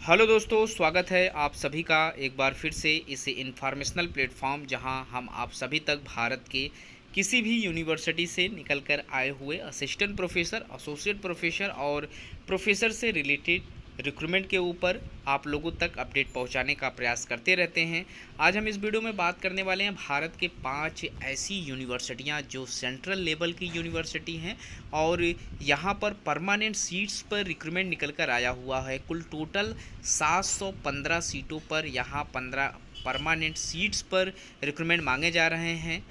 Hello दोस्तों, स्वागत है आप सभी का एक बार फिर से इस इंफॉर्मेशनल प्लेटफॉर्म जहां हम आप सभी तक भारत के किसी भी यूनिवर्सिटी से निकलकर आए हुए असिस्टेंट प्रोफेसर, एसोसिएट प्रोफेसर और प्रोफेसर से रिलेटेड रिक्रूटमेंट के ऊपर आप लोगों तक अपडेट पहुंचाने का प्रयास करते रहते हैं। आज हम इस वीडियो में बात करने वाले हैं भारत के 5 ऐसी यूनिवर्सिटियां जो सेंट्रल लेवल की यूनिवर्सिटी हैं और यहां पर परमानेंट सीट्स पर रिक्रूटमेंट निकल कर आया हुआ है। कुल टोटल 715 सीटों पर यहां 15 परमानेंट सीट्स पर रिक्रूटमेंट मांगे जा रहे हैं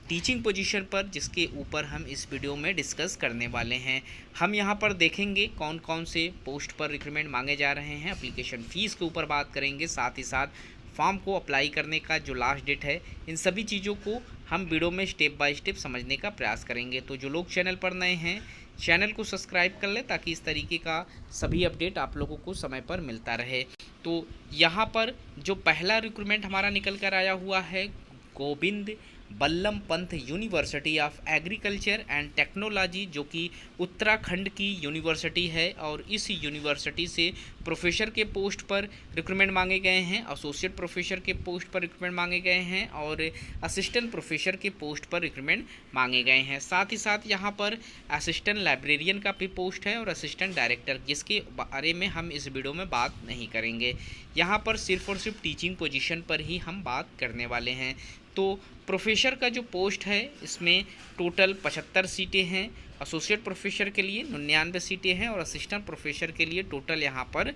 टीचिंग पोजीशन पर, जिसके ऊपर हम इस वीडियो में डिस्कस करने वाले हैं। हम यहां पर देखेंगे कौन कौन से पोस्ट पर रिक्रूटमेंट मांगे जा रहे हैं, एप्लीकेशन फ़ीस के ऊपर बात करेंगे, साथ ही साथ फॉर्म को अप्लाई करने का जो लास्ट डेट है, इन सभी चीज़ों को हम वीडियो में स्टेप बाय स्टेप समझने का प्रयास करेंगे। तो जो लोग चैनल पर नए हैं, चैनल को सब्सक्राइब कर लें ताकि इस तरीके का सभी अपडेट आप लोगों को समय पर मिलता रहे। तो यहाँ पर जो पहला रिक्रूटमेंट हमारा निकल कर आया हुआ है, Govind Ballabh Pant university of agriculture and technology, जो कि उत्तराखंड की यूनिवर्सिटी है और इस यूनिवर्सिटी से प्रोफेसर के पोस्ट पर रिक्रूटमेंट मांगे गए हैं, एसोसिएट प्रोफेसर के पोस्ट पर रिक्रूटमेंट मांगे गए हैं और असिस्टेंट प्रोफेसर के पोस्ट पर रिक्रूटमेंट मांगे गए हैं। साथ ही साथ यहाँ पर असिस्टेंट लाइब्रेरियन का भी पोस्ट है और असिस्टेंट डायरेक्टर, जिसके बारे में हम इस वीडियो में बात नहीं करेंगे। यहाँ पर सिर्फ और सिर्फ टीचिंग पोजीशन पर ही हम बात करने वाले हैं। तो प्रोफेसर का जो पोस्ट है, इसमें टोटल 75 सीटें हैं, एसोसिएट प्रोफेसर के लिए 99 सीटें हैं और असिस्टेंट प्रोफेसर के लिए टोटल यहाँ पर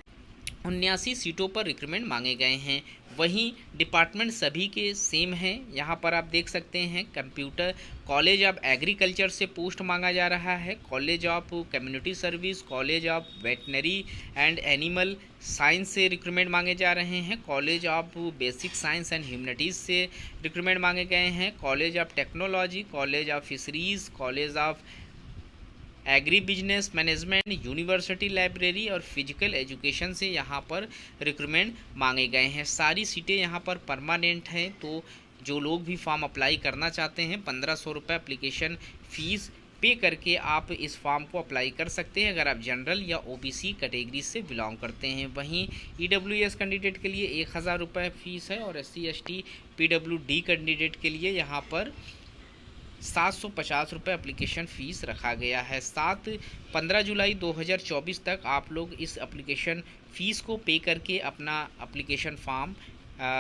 79 सीटों पर रिक्रूटमेंट मांगे गए हैं। वहीं डिपार्टमेंट सभी के सेम हैं। यहाँ पर आप देख सकते हैं कंप्यूटर कॉलेज ऑफ एग्रीकल्चर से पोस्ट मांगा जा रहा है, college of community service, college of veterinary and animal science से रिक्रूटमेंट मांगे जा रहे हैं, college of basic science and humanities से रिक्रूटमेंट मांगे गए हैं, college of technology, college of fisheries, college of agri business management, university library और फिजिकल एजुकेशन से यहाँ पर रिक्रूटमेंट मांगे गए हैं। सारी सीटें यहाँ पर परमानेंट हैं। तो जो लोग भी फॉर्म अप्लाई करना चाहते हैं, 1500 रुपये एप्लीकेशन फ़ीस पे करके आप इस फॉर्म को अप्लाई कर सकते हैं अगर आप जनरल या ओबीसी कैटेगरी से बिलोंग करते हैं। वहीं ईडब्ल्यूएस कैंडिडेट के लिए 1000 रुपये फ़ीस है और एससी एसटी पीडब्ल्यूडी कैंडिडेट के लिए यहाँ पर 750 रुपये एप्लीकेशन फ़ीस रखा गया है। 15 जुलाई 2024 तक आप लोग इस एप्लीकेशन फ़ीस को पे करके अपना एप्लीकेशन फॉर्म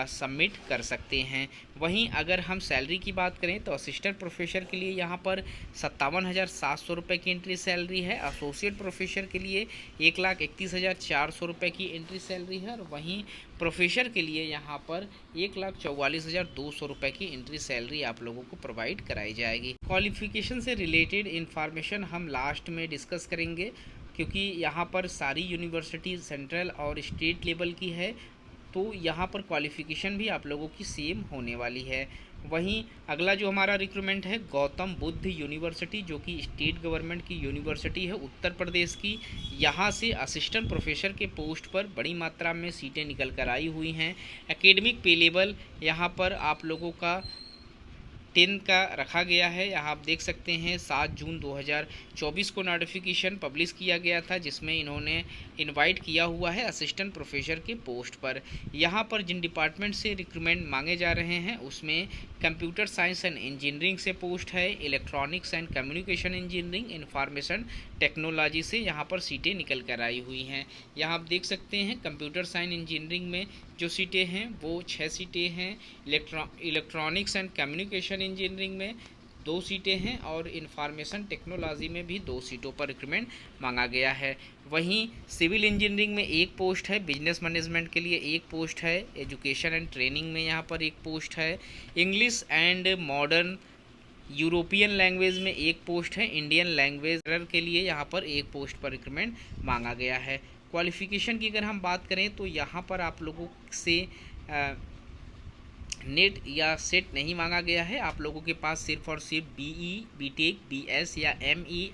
सबमिट कर सकते हैं। वहीं अगर हम सैलरी की बात करें तो असिस्टेंट प्रोफेसर के लिए यहाँ पर 57,700 रुपये की एंट्री सैलरी है, एसोसिएट प्रोफेसर के लिए 1,31,400 रुपये की एंट्री सैलरी है और वहीं प्रोफेसर के लिए यहाँ पर 1,44,200 रुपये की एंट्री सैलरी आप लोगों को प्रोवाइड कराई जाएगी। क्वालिफिकेशन से रिलेटेड इन्फॉर्मेशन हम लास्ट में डिस्कस करेंगे, क्योंकि यहाँ पर सारी यूनिवर्सिटी सेंट्रल और स्टेट लेवल की है, तो यहाँ पर क्वालिफ़िकेशन भी आप लोगों की सेम होने वाली है। वहीं अगला जो हमारा रिक्रूटमेंट है, गौतम बुद्ध यूनिवर्सिटी, जो कि स्टेट गवर्नमेंट की यूनिवर्सिटी है उत्तर प्रदेश की। यहाँ से असिस्टेंट प्रोफेसर के पोस्ट पर बड़ी मात्रा में सीटें निकल कर आई हुई हैं। एकेडमिक पे लेवल यहाँ पर आप लोगों का 10 का रखा गया है। यहाँ आप देख सकते हैं 7 जून 2024 को नोटिफिकेशन पब्लिश किया गया था, जिसमें इन्होंने इनवाइट किया हुआ है असिस्टेंट प्रोफेसर के पोस्ट पर। यहाँ पर जिन डिपार्टमेंट से रिक्रूटमेंट मांगे जा रहे हैं उसमें कंप्यूटर साइंस एंड इंजीनियरिंग से पोस्ट है, electronics and communication engineering, information technology से यहाँ पर सीटें निकल कर आई हुई हैं। यहाँ आप देख सकते हैं कंप्यूटर साइंस इंजीनियरिंग में जो सीटें हैं वो 6 सीटें हैं, इलेक्ट्रॉनिक्स एंड कम्युनिकेशन इंजीनियरिंग में 2 सीटें हैं और इंफॉर्मेशन टेक्नोलॉजी में भी 2 सीटों पर रिक्रूटमेंट मांगा गया है। वहीं सिविल इंजीनियरिंग में 1 पोस्ट है, बिजनेस मैनेजमेंट के लिए 1 पोस्ट है, एजुकेशन एंड ट्रेनिंग में यहाँ पर 1 पोस्ट है, English and modern European language में 1 पोस्ट है, इंडियन लैंग्वेज के लिए यहाँ पर 1 पोस्ट पर रिक्रूटमेंट मांगा गया है। क्वालिफ़िकेशन की अगर हम बात करें तो यहाँ पर आप लोगों से नेट या सेट नहीं मांगा गया है। आप लोगों के पास सिर्फ और सिर्फ बीई, बीटेक, बीएस या एमई,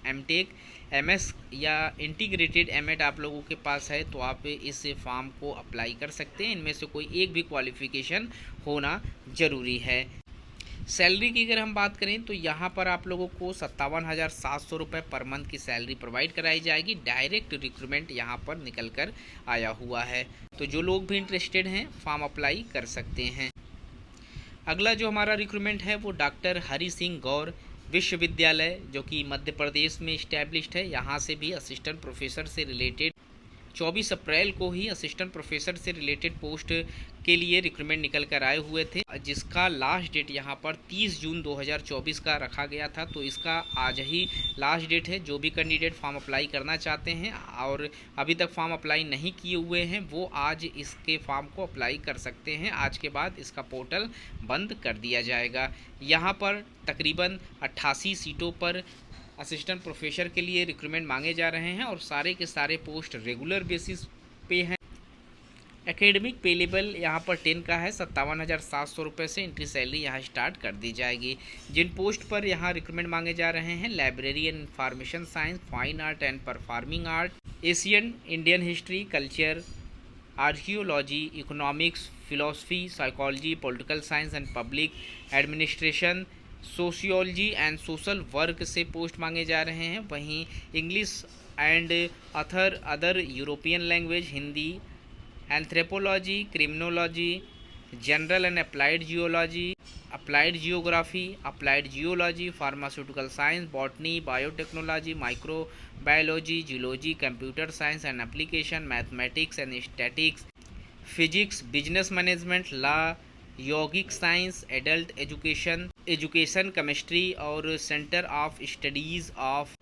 एमटेक, एमएस या इंटीग्रेटेड एमएड आप लोगों के पास है तो आप इस फॉर्म को अप्लाई कर सकते हैं। इनमें से कोई एक भी क्वालिफ़िकेशन होना ज़रूरी है। सैलरी की अगर हम बात करें तो यहाँ पर आप लोगों को 57,700 रुपये पर मंथ की सैलरी प्रोवाइड कराई जाएगी। डायरेक्ट रिक्रूटमेंट यहाँ पर निकल कर आया हुआ है, तो जो लोग भी इंटरेस्टेड हैं फॉर्म अप्लाई कर सकते हैं। अगला जो हमारा रिक्रूटमेंट है वो डॉक्टर हरि सिंह गौर विश्वविद्यालय, जो कि मध्य प्रदेश में इस्टेब्लिश्ड है। यहाँ से भी असिस्टेंट प्रोफेसर से रिलेटेड 24 अप्रैल को ही असिस्टेंट प्रोफेसर से रिलेटेड पोस्ट के लिए रिक्रूटमेंट निकल कर आए हुए थे, जिसका लास्ट डेट यहाँ पर 30 जून 2024 का रखा गया था। तो इसका आज ही लास्ट डेट है। जो भी कैंडिडेट फॉर्म अप्लाई करना चाहते हैं और अभी तक फॉर्म अप्लाई नहीं किए हुए हैं वो आज इसके फॉर्म को अप्लाई कर सकते हैं। आज के बाद इसका पोर्टल बंद कर दिया जाएगा। यहाँ पर तकरीबन 88 सीटों पर असिस्टेंट प्रोफेसर के लिए रिक्रूटमेंट मांगे जा रहे हैं और सारे के सारे पोस्ट रेगुलर बेसिस पे हैं। एकेडमिक पे लेवल यहाँ पर 10 का है। 57,700 रुपये से एंट्री सैलरी यहाँ स्टार्ट कर दी जाएगी। जिन पोस्ट पर यहाँ रिक्रूटमेंट मांगे जा रहे हैं librarian information science, fine art and performing art, Asian Indian history, culture, archaeology, economics, philosophy, psychology, political science and public administration, sociology and social work से पोस्ट मांगे जा रहे हैं। वहीं English and other European language, Hindi, anthropology, criminology, general and applied geology, applied geography, applied geology, pharmaceutical science, botany, biotechnology, microbiology, geology, computer science and application, mathematics and statics, physics, business management, law, यौगिक science, adult education, chemistry और centre of studies of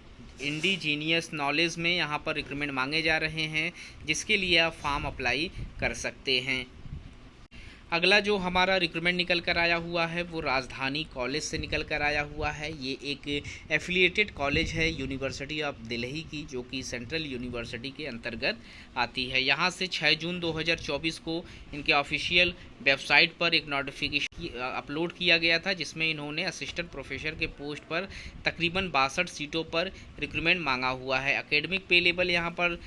indigenous knowledge में यहाँ पर recruitment मांगे जा रहे हैं, जिसके लिए आप फॉर्म अप्लाई कर सकते हैं। अगला जो हमारा रिक्रूटमेंट निकल कर आया हुआ है वो राजधानी कॉलेज से निकल कर आया हुआ है। ये एक एफिलिएटेड कॉलेज है यूनिवर्सिटी ऑफ दिल्ली की, जो कि सेंट्रल यूनिवर्सिटी के अंतर्गत आती है। यहाँ से 6 जून 2024 को इनके ऑफिशियल वेबसाइट पर एक नोटिफिकेशन अपलोड किया गया था, जिसमें इन्होंने असिस्टेंट प्रोफेसर के पोस्ट पर तकरीबन 62 सीटों पर रिक्रूटमेंट मांगा हुआ है। एकेडमिक पे लेवल यहाँ पर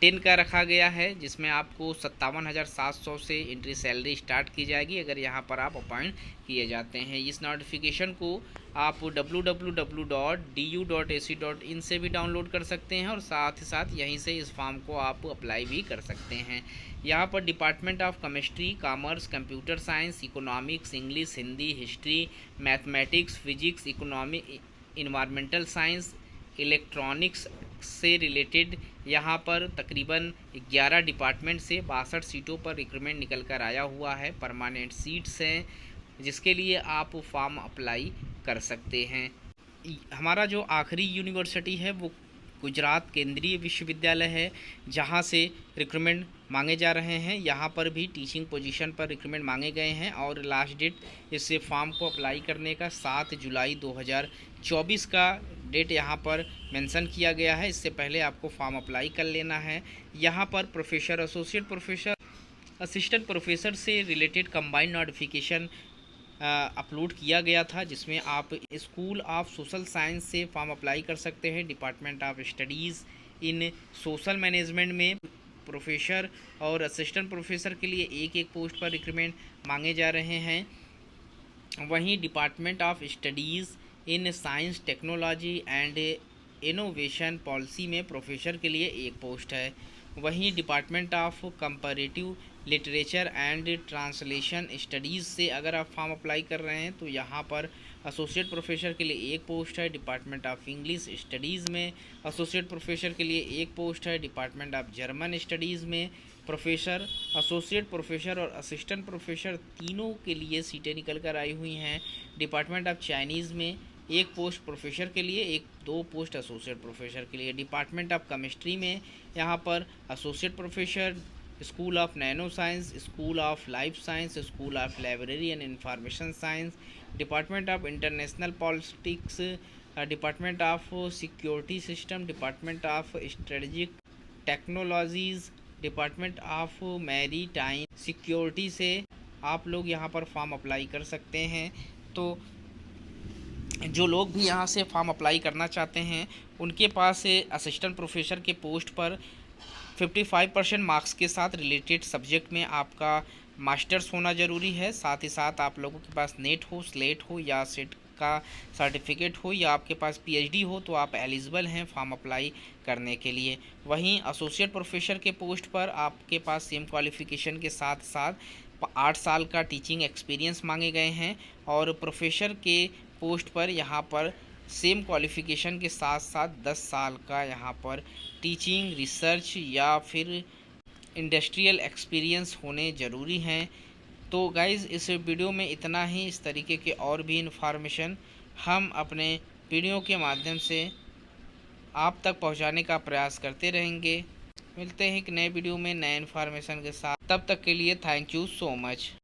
10 का रखा गया है, जिसमें आपको 57,700 से एंट्री सैलरी स्टार्ट की जाएगी अगर यहाँ पर आप अपॉइंट किए जाते हैं। इस नोटिफिकेशन को आप www.du.ac.in से भी डाउनलोड कर सकते हैं और साथ ही साथ यहीं से इस फॉर्म को आप अप्लाई भी कर सकते हैं। यहाँ पर department of chemistry, commerce, computer science, economics, English, Hindi, history, mathematics, physics, economic, environmental science, electronics से रिलेटेड यहाँ पर तकरीबन 11 डिपार्टमेंट से 62 सीटों पर रिक्रूटमेंट निकल कर आया हुआ है। परमानेंट सीट्स हैं, जिसके लिए आप फॉर्म अप्लाई कर सकते हैं। हमारा जो आखिरी यूनिवर्सिटी है वो गुजरात केंद्रीय विश्वविद्यालय है, जहाँ से रिक्रूटमेंट मांगे जा रहे हैं। यहाँ पर भी टीचिंग पोजीशन पर रिक्रूटमेंट मांगे गए हैं और लास्ट डेट इस फॉर्म को अप्लाई करने का 7 जुलाई 2024 का डेट यहाँ पर मेंशन किया गया है। इससे पहले आपको फॉर्म अप्लाई कर लेना है। यहाँ पर professor, associate professor, assistant professor से रिलेटेड कंबाइंड नोटिफिकेशन अपलोड किया गया था, जिसमें आप स्कूल ऑफ सोशल साइंस से फॉर्म अप्लाई कर सकते हैं। Department of studies in social management में प्रोफेसर और असिस्टेंट प्रोफेसर के लिए एक एक पोस्ट पर रिक्रूटमेंट मांगे जा रहे हैं। वहीं department of studies in science, technology and innovation policy में प्रोफेसर के लिए एक पोस्ट है। वहीं department of comparative literature and translation studies से अगर आप फॉर्म अप्लाई कर रहे हैं तो यहाँ पर एसोसिएट प्रोफेसर के लिए एक पोस्ट है। डिपार्टमेंट ऑफ इंग्लिश स्टडीज़ में एसोसिएट प्रोफेसर के लिए एक पोस्ट है। डिपार्टमेंट ऑफ जर्मन स्टडीज़ में प्रोफेसर, एसोसिएट प्रोफेसर और असिस्टेंट प्रोफेसर तीनों के लिए सीटें निकल कर आई हुई हैं। डिपार्टमेंट ऑफ चाइनीज़ में एक पोस्ट प्रोफेसर के लिए, 2 पोस्ट एसोसिएट प्रोफेसर के लिए। डिपार्टमेंट ऑफ केमिस्ट्री में यहाँ पर associate professor, school of nano science, school of life science, school of library and information science, department of international politics, department of security system, department of strategic technologies, department of maritime security से आप लोग यहाँ पर form apply कर सकते हैं। तो जो लोग भी यहाँ से फॉर्म अप्लाई करना चाहते हैं उनके पास असिस्टेंट प्रोफेसर के पोस्ट पर 55% मार्क्स के साथ रिलेटेड सब्जेक्ट में आपका मास्टर्स होना ज़रूरी है। साथ ही साथ आप लोगों के पास नेट हो, स्लेट हो या सेट का सर्टिफिकेट हो या आपके पास पीएचडी हो तो आप एलिजिबल हैं फॉर्म अप्लाई करने के लिए। वहीं एसोसिएट प्रोफेसर के पोस्ट पर आपके पास सेम क्वालिफ़िकेशन के साथ साथ 8 साल का टीचिंग एक्सपीरियंस मांगे गए हैं और प्रोफेसर के पोस्ट पर यहाँ पर सेम क्वालिफ़िकेशन के साथ साथ 10 साल का यहाँ पर टीचिंग, रिसर्च या फिर इंडस्ट्रियल एक्सपीरियंस होने ज़रूरी हैं। तो गाइज़ इस वीडियो में इतना ही। इस तरीके के और भी इन्फॉर्मेशन हम अपने वीडियो के माध्यम से आप तक पहुंचाने का प्रयास करते रहेंगे। मिलते हैं एक नए वीडियो में नए इन्फॉर्मेशन के साथ। तब तक के लिए थैंक यू सो मच।